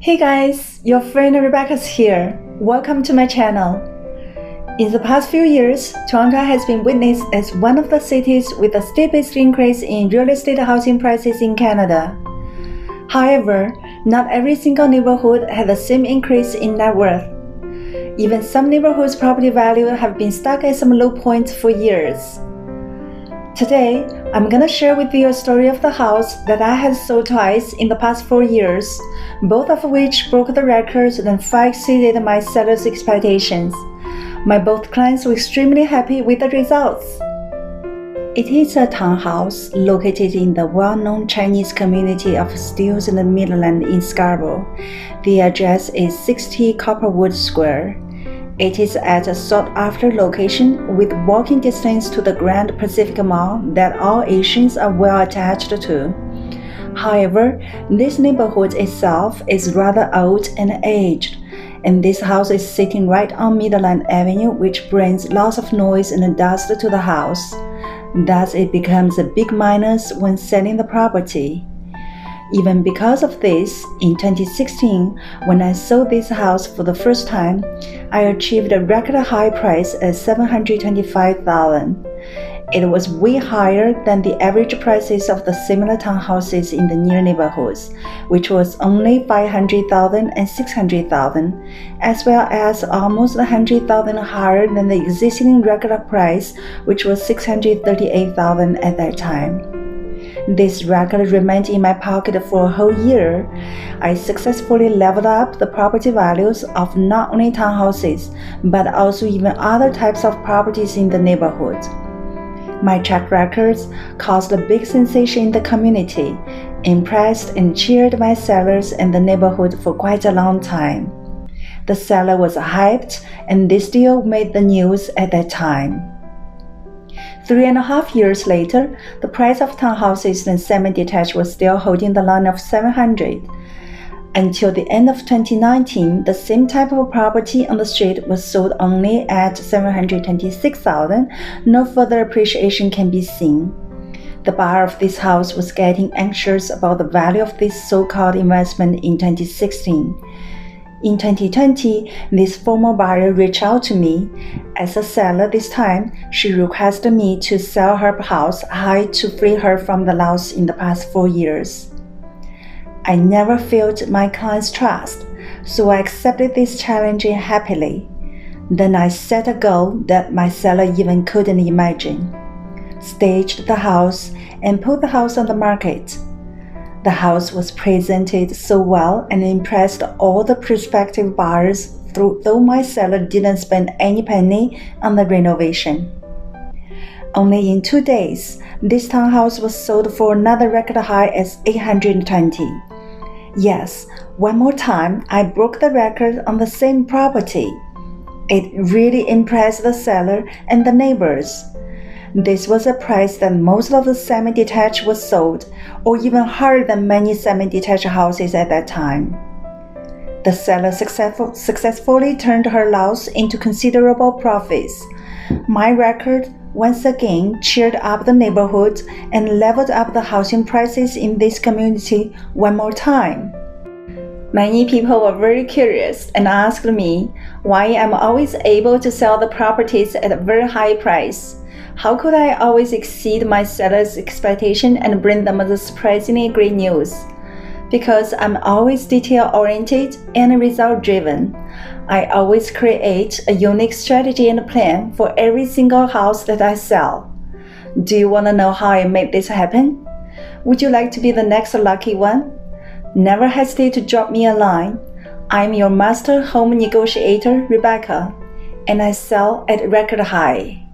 Hey guys, your friend Rebecca's here. Welcome to my channel. In the past few years, Toronto has been witnessed as one of the cities with the steepest increase in real estate housing prices in Canada. However, not every single neighborhood had the same increase in net worth. Even some neighborhoods' property value have been stuck at some low points for years. Today, I'm gonna share with you a story of the house that I had sold twice in the past 4 years, both of which broke the records and far exceeded my seller's expectations. My both clients were extremely happy with the results. It is a townhouse located in the well-known Chinese community of Steeles in the Midland in Scarborough. The address is 60 Copperwood Square. It is at a sought-after location with walking distance to the Grand Pacific Mall that all Asians are well attached to. However, this neighborhood itself is rather old and aged, and this house is sitting right on Midland Avenue, which brings lots of noise and dust to the house. Thus, it becomes a big minus when selling the property. Even because of this, in 2016, when I sold this house for the first time, I achieved a record high price at $725,000. It was way higher than the average prices of the similar townhouses in the near neighborhoods, which was only $500,000 and $600,000, as well as almost $100,000 higher than the existing record price, which was $638,000 at that time. This record remained in my pocket for a whole year. I successfully leveled up the property values of not only townhouses, but also even other types of properties in the neighborhood. My track records caused a big sensation in the community, impressed and cheered my sellers and the neighborhood for quite a long time. The seller was hyped, and this deal made the news at that time. 3.5 years later, the price of townhouses and semi-detached was still holding the line of $700. Until the end of 2019, the same type of property on the street was sold only at $726,000. No further appreciation can be seen. The buyer of this house was getting anxious about the value of this so-called investment in 2016. In 2020, this former buyer reached out to me. As a seller this time, she requested me to sell her house high to free her from the loss in the past 4 years. I never failed my client's trust, so I accepted this challenge happily. Then I set a goal that my seller even couldn't imagine. Staged the house and put the house on the market. The house was presented so well and impressed all the prospective buyers, though my seller didn't spend any penny on the renovation. Only in 2 days, this townhouse was sold for another record high as $820. Yes, one more time, I broke the record on the same property. It really impressed the seller and the neighbors. This was a price that most of the semi-detached was sold, or even higher than many semi-detached houses at that time. The seller successfully turned her loss into considerable profits. My record once again cheered up the neighborhood and leveled up the housing prices in this community one more time. Many people were very curious and asked me why I'm always able to sell the properties at a very high price. How could I always exceed my seller's expectation and bring them the surprisingly great news? Because I'm always detail-oriented and result-driven. I always create a unique strategy and plan for every single house that I sell. Do you want to know how I made this happen? Would you like to be the next lucky one? Never hesitate to drop me a line. I'm your master home negotiator, Rebecca, and I sell at record high.